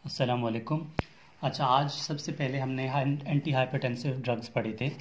अस्सलाम वालेकुम। अच्छा, आज सबसे पहले हमने एंटी हाइपरटेंसिव ड्रग्स पढ़े थे।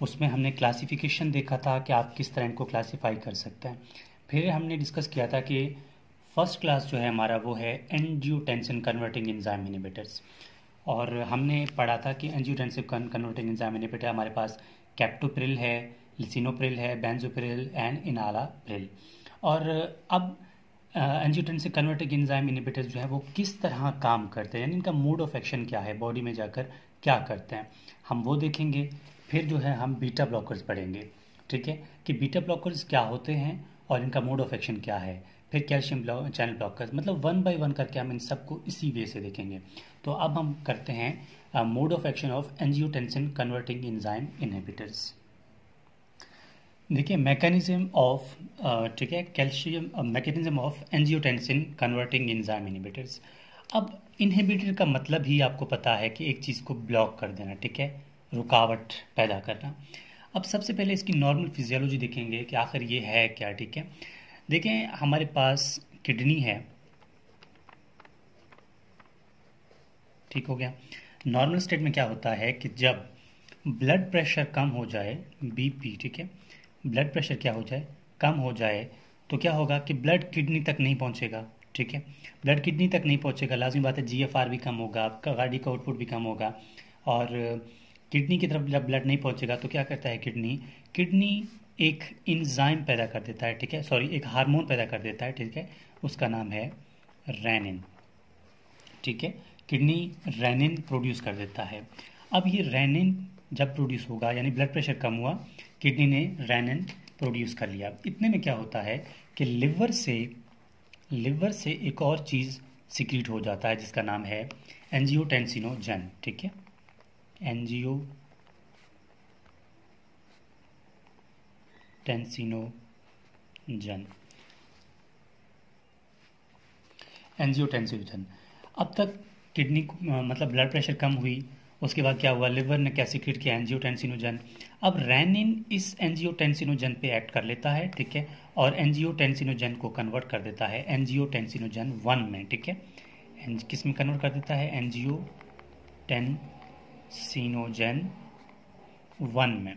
उसमें हमने क्लासिफिकेशन देखा था कि आप किस तरह इनको क्लासिफाई कर सकते हैं। फिर हमने डिस्कस किया था कि फर्स्ट क्लास जो है हमारा वो है एंजियोटेंसिन कन्वर्टिंग एंजाइम इनहिबिटर्स। और हमने पढ़ा था कि एंजियोटेंसिव कन्वर्टिंग एंजाइम इनहिबिटर हमारे पास कैप्टोप्रिल है, लिसिनोप्रिल है, बेंजोप्रिल एंड इनालाप्रिल। और अब एंजियोटेंसिन कन्वर्टिंग एंजाइम इनहिबिटर्स जो है वो किस तरह काम करते हैं, यानी इनका मोड ऑफ एक्शन क्या है, बॉडी में जाकर क्या करते हैं, हम वो देखेंगे। फिर जो है हम बीटा ब्लॉकर्स पढ़ेंगे, ठीक है, कि बीटा ब्लॉकर्स क्या होते हैं और इनका मोड ऑफ एक्शन क्या है। फिर कैल्शियम चैनल ब्लॉकर्स, मतलब वन बाय वन करके हम इन सबको इसी वे से देखेंगे। तो अब हम करते हैं mode of action of angiotensin converting enzyme inhibitors. देखिए मैकेनिज्म ऑफ, ठीक है, calcium mechanism of angiotensin converting enzyme inhibitors. अब इनहिबिटर का मतलब ही आपको पता है कि एक चीज़ को ब्लॉक कर देना, ठीक है, रुकावट पैदा करना। अब सबसे पहले इसकी नॉर्मल फिजियोलॉजी देखेंगे कि आखिर ये है क्या, ठीक है। देखें, हमारे पास किडनी है, ठीक हो गया। नॉर्मल स्टेट में क्या होता है कि जब ब्लड प्रेशर कम हो जाए, बीपी, ठीक है, ब्लड प्रेशर क्या हो जाए, कम हो जाए, तो क्या होगा कि ब्लड किडनी तक नहीं पहुंचेगा, ठीक है। ब्लड किडनी तक नहीं पहुंचेगा, लाजमी बात है, जीएफआर भी कम होगा, आपका गाड़ी का आउटपुट भी कम होगा। और किडनी की तरफ जब ब्लड नहीं पहुंचेगा तो क्या करता है किडनी किडनी एक इंजाइम पैदा कर देता है, ठीक है, सॉरी, एक हार्मोन पैदा कर देता है, ठीक है, उसका नाम है रेनिन, ठीक है। किडनी रेनिन प्रोड्यूस कर देता है। अब ये रेनिन जब प्रोड्यूस होगा, यानी ब्लड प्रेशर कम हुआ, किडनी ने रेनिन प्रोड्यूस कर लिया। इतने में क्या होता है कि लिवर से एक और चीज़ सिक्रीट हो जाता है जिसका नाम है एंजियोटेंसिनोजन, ठीक है, एंजियोटेंसिनोजन। अब तक किडनी मतलब ब्लड प्रेशर कम हुई, उसके बाद क्या हुआ, लिवर ने क्या सिक्रीट किया, एंजियोटेंसिनोजन। अब रेनिन इस एंजियोटेंसिनोजन पे एक्ट कर लेता है, ठीक है, और एंजियोटेंसिनोजन को कन्वर्ट कर देता है एंजियोटेंसिनोजन 1 में, ठीक है। किस में कन्वर्ट कर देता है, एंजियोटेंसिनोजन 1 में।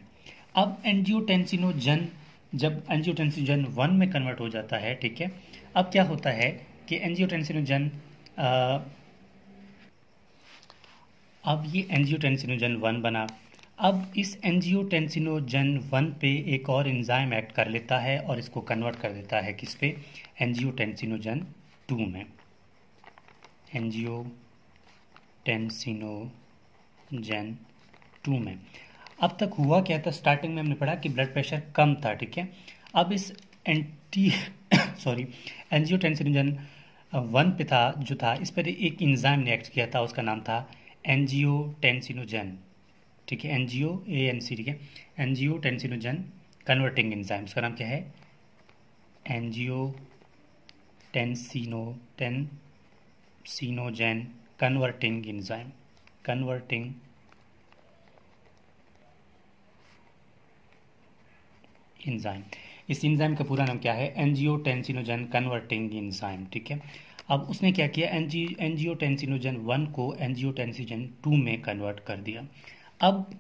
अब एंजियोटेंसिनोजन जब एंजियोटेंसिनोजन 1 में कन्वर्ट हो जाता है, ठीक है, अब क्या होता है कि एंजियोटेंसिनोजन अब ये एंजियोटेंसिनोजन 1 बना। अब इस एंजियोटेंसिनोजन 1 पे एक और एंजाइम एक्ट कर लेता है और इसको कन्वर्ट कर देता है किस पे, एंजियोटेंसिनोजन 2 में, एंजियोटेंसिनोजन 2 में। अब तक हुआ क्या था, स्टार्टिंग में हमने पढ़ा कि ब्लड प्रेशर कम था, ठीक है। अब इस एंजियोटेंसिनोजन 1 पे था जो था, इस पर एक एंजाइम ने एक्ट किया था, उसका नाम था एंजियोटेंसिनोजन, ठीक है, एंजियो ठीक है, एंजियोटेंसिनोजन कन्वर्टिंग एंजाइम, उसका नाम क्या है, angiotensinogen converting enzyme, converting enzyme. इस एंजाइम का पूरा नाम क्या है, एंजियोटेंसिनोजन कन्वर्टिंग एंजाइम, ठीक है। अब उसने क्या किया, एंजियोटेंसिनोजन 1 को एंजियोटेंसिनोजन 2 में कन्वर्ट कर दिया। अब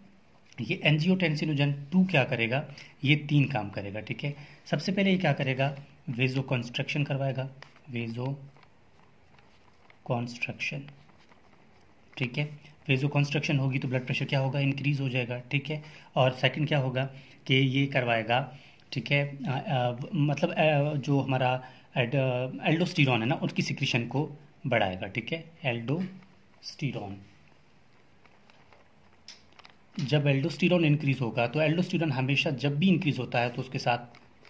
ये एंजियोटेंसिनोजन 2 क्या करेगा, ये 3 काम करेगा, ठीक है। सबसे पहले ये क्या करेगा, वेजो कॉन्स्ट्रक्शन करवाएगा, वेजो कॉन्स्ट्रक्शन, ठीक है। वेजो कॉन्स्ट्रक्शन होगी तो ब्लड प्रेशर क्या होगा, इंक्रीज हो जाएगा, ठीक है। और सेकंड क्या होगा कि ये करवाएगा, ठीक है, मतलब जो हमारा एल्डोस्टेरॉन है ना, उसकी सिक्रीशन को बढ़ाएगा, ठीक है, एल्डोस्टेरॉन। जब एल्डोस्टेरॉन इंक्रीज होगा तो एल्डोस्टेरॉन हमेशा जब भी इंक्रीज होता है तो उसके साथ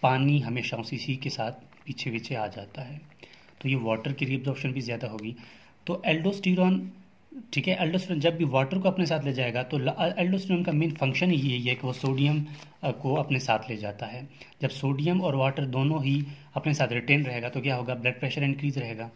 पानी हमेशा उसी के साथ पीछे पीछे आ जाता है, तो ये वाटर की रीअब्जॉर्प्शन भी ज़्यादा होगी। तो एल्डोस्टेरॉन, ठीक है, एल्डोस्टेरॉन जब भी वाटर को अपने साथ ले जाएगा तो एल्डोस्टेरॉन का मेन फंक्शन ही यही है कि वो सोडियम को अपने साथ ले जाता है। जब सोडियम और वाटर दोनों ही अपने साथ रिटेन रहेगा तो क्या होगा, ब्लड प्रेशर इंक्रीज रहेगा,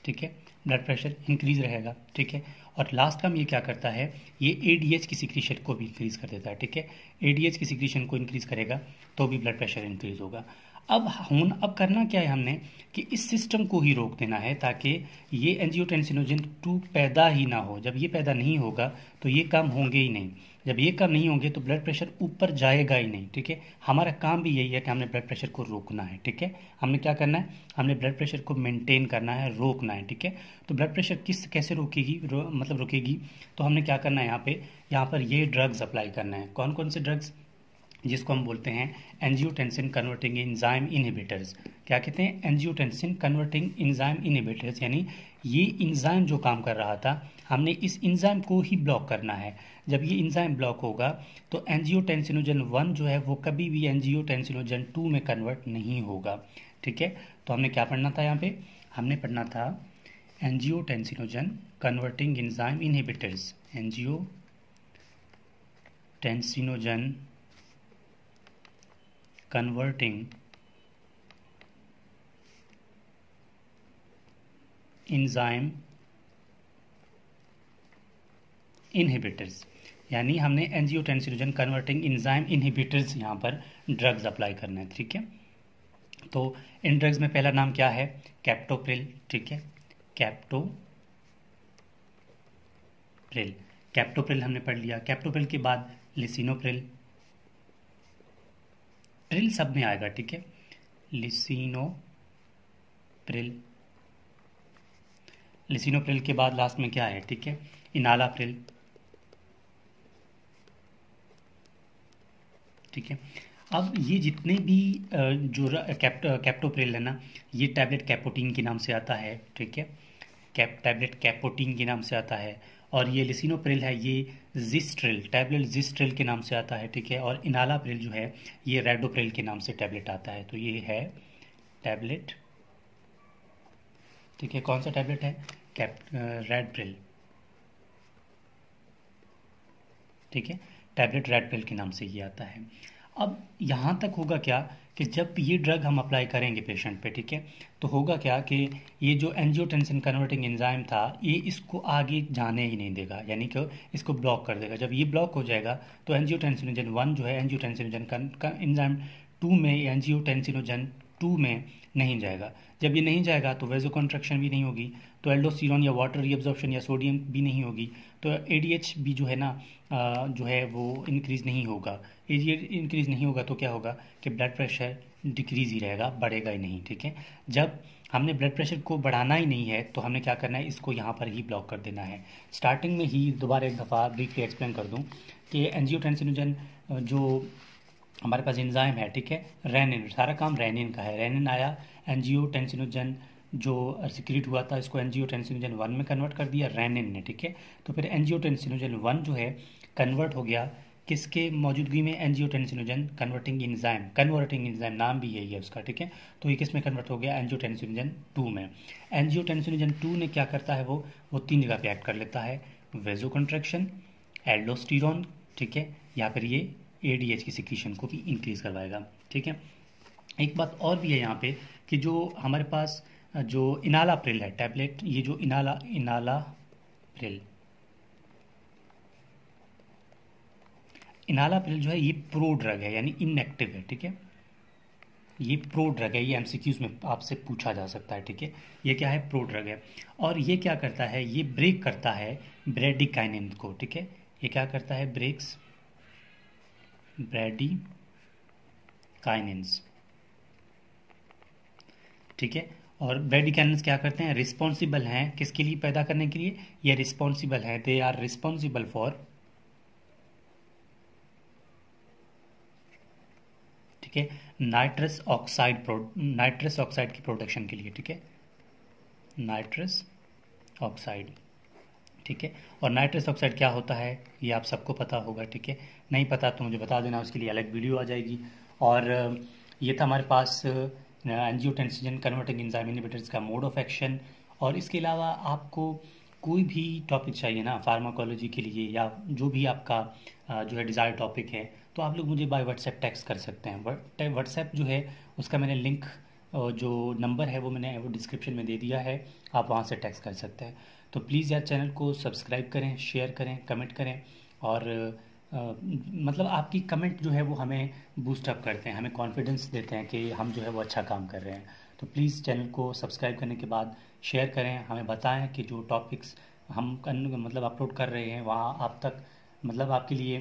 ठीक है, ब्लड प्रेशर इंक्रीज रहेगा, ठीक है। और लास्ट काम ये क्या करता है, ये एडीएच की सिक्रीशन को भी इंक्रीज कर देता है, ठीक है। एडीएच की सिक्रीशन को इंक्रीज करेगा तो भी ब्लड प्रेशर इंक्रीज होगा। अब करना क्या है हमने कि इस सिस्टम को ही रोक देना है ताकि ये एंजियोटेंसिनोजन 2 पैदा ही ना हो। जब ये पैदा नहीं होगा तो ये काम होंगे ही नहीं। जब ये काम नहीं होंगे तो ब्लड प्रेशर ऊपर जाएगा ही नहीं। ठीक है, हमारा काम भी यही है कि हमने ब्लड प्रेशर को रोकना है। ठीक है, हमने क्या करना है, हमने ब्लड प्रेशर को मेंटेन करना है, रोकना है। ठीक है, तो ब्लड प्रेशर कैसे रोकेगी, मतलब रोकेगी, तो हमने क्या करना है, यहाँ पर ये ड्रग्स अप्लाई करना है। कौन कौन से ड्रग्स, जिसको हम बोलते हैं एंजियोटेंसिन कन्वर्टिंग एंजाइम इनहिबिटर्स। क्या कहते हैं, एंजियोटेंसिन कन्वर्टिंग एंजाइम इनहिबिटर्स, यानी ये एंजाइम जो काम कर रहा था हमने इस एंजाइम को ही ब्लॉक करना है। जब ये एंजाइम ब्लॉक होगा तो एंजियोटेंसिनोजन 1 जो है वो कभी भी एंजियोटेंसिनोजन 2 में कन्वर्ट नहीं होगा। ठीक है, तो हमने क्या पढ़ना था, यहाँ पे हमने पढ़ना था angiotensinogen converting enzyme inhibitors, angiotensinogen converting enzyme inhibitors, यानी हमने एंजियोटेंसिनोजन कन्वर्टिंग एंजाइम इनहिबिटर्स यहाँ पर ड्रग्स अप्लाई करना है। ठीक है, तो इन ड्रग्स में पहला नाम क्या है, कैप्टोप्रिल। ठीक है, कैप्टोप्रिल हमने पढ़ लिया। कैप्टोप्रिल के बाद लिसिनोप्रिल, प्रिल सब में आएगा। ठीक है, लिसिनोप्रिल के बाद लास्ट में क्या है, ठीक है, इनालाप्रिल। ठीक है, अब ये जितने भी जो कैप्टोप्रिल है ना, ये टैबलेट कैपोटीन के नाम से आता है। ठीक है, टैबलेट कैपोटीन के नाम से आता है। और ये लिसिनोप्रिल है, ये टैबलेट जिस्ट्रिल के नाम से आता है। ठीक है, और इनालाप्रिल जो है ये रेडोप्रिल के नाम से टैबलेट आता है। तो ये है टैबलेट, ठीक है, कौन सा टैबलेट है, रेडप्रिल। ठीक है, टैबलेट रेडप्रिल के नाम से ये आता है। अब यहाँ तक होगा क्या कि जब ये ड्रग हम अप्लाई करेंगे पेशेंट पे, ठीक है, तो होगा क्या कि ये जो एंजियोटेंसिन कन्वर्टिंग एंजाइम था ये इसको आगे जाने ही नहीं देगा, यानी कि इसको ब्लॉक कर देगा। जब ये ब्लॉक हो जाएगा तो एंजियोटेंसिनोजन 1 जो है एंजियोटेंसिनोजन एंजाइम 2 में, एंजियोटेंसिनोजन 2 में नहीं जाएगा। जब ये नहीं जाएगा तो वेजो कॉन्ट्रैक्शन भी नहीं होगी, तो एल्डोस्टेरोन या वाटर रीअब्जॉर्प्शन या सोडियम भी नहीं होगी, तो एडीएच भी जो है ना जो है वो इंक्रीज़ नहीं होगा। एडीएच इंक्रीज़ नहीं होगा तो क्या होगा कि ब्लड प्रेशर डिक्रीज़ ही रहेगा, बढ़ेगा ही नहीं। ठीक है, जब हमने ब्लड प्रेशर को बढ़ाना ही नहीं है तो हमने क्या करना है, इसको यहाँ पर ही ब्लॉक कर देना है। स्टार्टिंग में ही दोबारा एक दफ़ा ब्रीफली एक्सप्लेन कर दूँ कि एंजियोटेंसिनोजन जो हमारे पास एंजाइम है, ठीक है, रेनिन, सारा काम रेनिन का है। रेनिन आया, एंजियोटेंसिनोजन जो सिक्रीट हुआ था इसको एंजियोटेंसिनोजन 1 में कन्वर्ट कर दिया रेनिन ने। ठीक है, तो फिर एंजियोटेंसिनोजन 1 जो है कन्वर्ट हो गया किसके मौजूदगी में, एंजियोटेंसिनोजन कन्वर्टिंग एंजाइम नाम भी यही है उसका। ठीक है, तो ये किस में कन्वर्ट हो गया, एंजियोटेंसिनोजन 2 में। एंजियोटेंसिनोजन 2 ने क्या करता है, वो 3 जगह पे एक्ट कर लेता है, वेजो कंट्रैक्शन, एल्डोस्टेरोन, ठीक है, या फिर ये एडीएच की सिक्रीशन को भी इंक्रीज करवाएगा। ठीक है, एक बात और भी है यहाँ पे कि जो हमारे पास जो इनालाप्रिल है टैबलेट, ये जो इनालाप्रिल जो है ये प्रो ड्रग है, यानी इनएक्टिव है। ठीक है, ये प्रो ड्रग है, ये एमसीक्यूज में आपसे पूछा जा सकता है। ठीक है, ये क्या है, प्रो ड्रग है। और ये क्या करता है, ये ब्रेक करता है ब्रेडिकाइनिन को। ठीक है, ये क्या करता है, ब्रेक्स ब्रेडिकाइनिन्स। ठीक है, और ब्रेडिकाइनिन्स क्या करते हैं, रिस्पॉन्सिबल हैं किसके लिए, पैदा करने के लिए, ये रिस्पॉन्सिबल है, दे आर रिस्पॉन्सिबल फॉर, ठीक है, नाइट्रस ऑक्साइड की प्रोडक्शन के लिए। ठीक है, नाइट्रस ऑक्साइड। ठीक है, और नाइट्रस ऑक्साइड क्या होता है ये आप सबको पता होगा। ठीक है, नहीं पता तो मुझे बता देना, उसके लिए अलग वीडियो आ जाएगी। और ये था हमारे पास एंजियोटेंसिन कन्वर्टिंग एंजाइम इनहिबिटर्स का मोड ऑफ एक्शन। और इसके अलावा आपको कोई भी टॉपिक चाहिए ना फार्माकोलॉजी के लिए, या जो भी आपका जो है डिज़ायर टॉपिक है, तो आप लोग मुझे बाय व्हाट्सएप टेक्स्ट कर सकते हैं। व्हाट्सएप जो है उसका मैंने लिंक, जो नंबर है मैंने वो डिस्क्रिप्शन में दे दिया है, आप वहाँ से टेक्स्ट कर सकते हैं। तो प्लीज़ यार चैनल को सब्सक्राइब करें, शेयर करें, कमेंट करें, और मतलब आपकी कमेंट जो है वो हमें बूस्ट अप करते हैं, हमें कॉन्फिडेंस देते हैं कि हम जो है वो अच्छा काम कर रहे हैं। तो प्लीज़ चैनल को सब्सक्राइब करने के बाद शेयर करें, हमें बताएं कि जो टॉपिक्स हम मतलब अपलोड कर रहे हैं वहाँ आप तक मतलब आपके लिए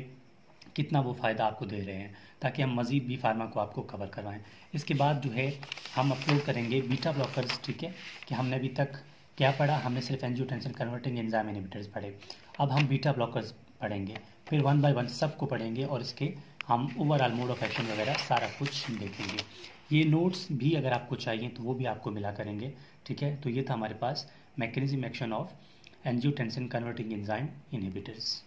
कितना वो फ़ायदा आपको दे रहे हैं, ताकि हम मज़ीद भी फार्मा को आपको कवर करवाएं। इसके बाद जो है हम अपलोड करेंगे बीटा ब्लॉकर्स, ठीक है, कि हमने अभी तक क्या पढ़ा, हमने सिर्फ एंजियोटेंसिन कन्वर्टिंग एंजाइम इनहिबिटर्स पढ़े। अब हम बीटा ब्लॉकर्स पढ़ेंगे, फिर 1 बाय 1 सबको पढ़ेंगे और इसके हम ओवरऑल मोड ऑफ एक्शन वगैरह सारा कुछ देखेंगे। ये नोट्स भी अगर आपको चाहिए तो वो भी आपको मिला करेंगे, ठीक है। तो ये था हमारे पास mechanism action of angiotensin converting enzyme inhibitors.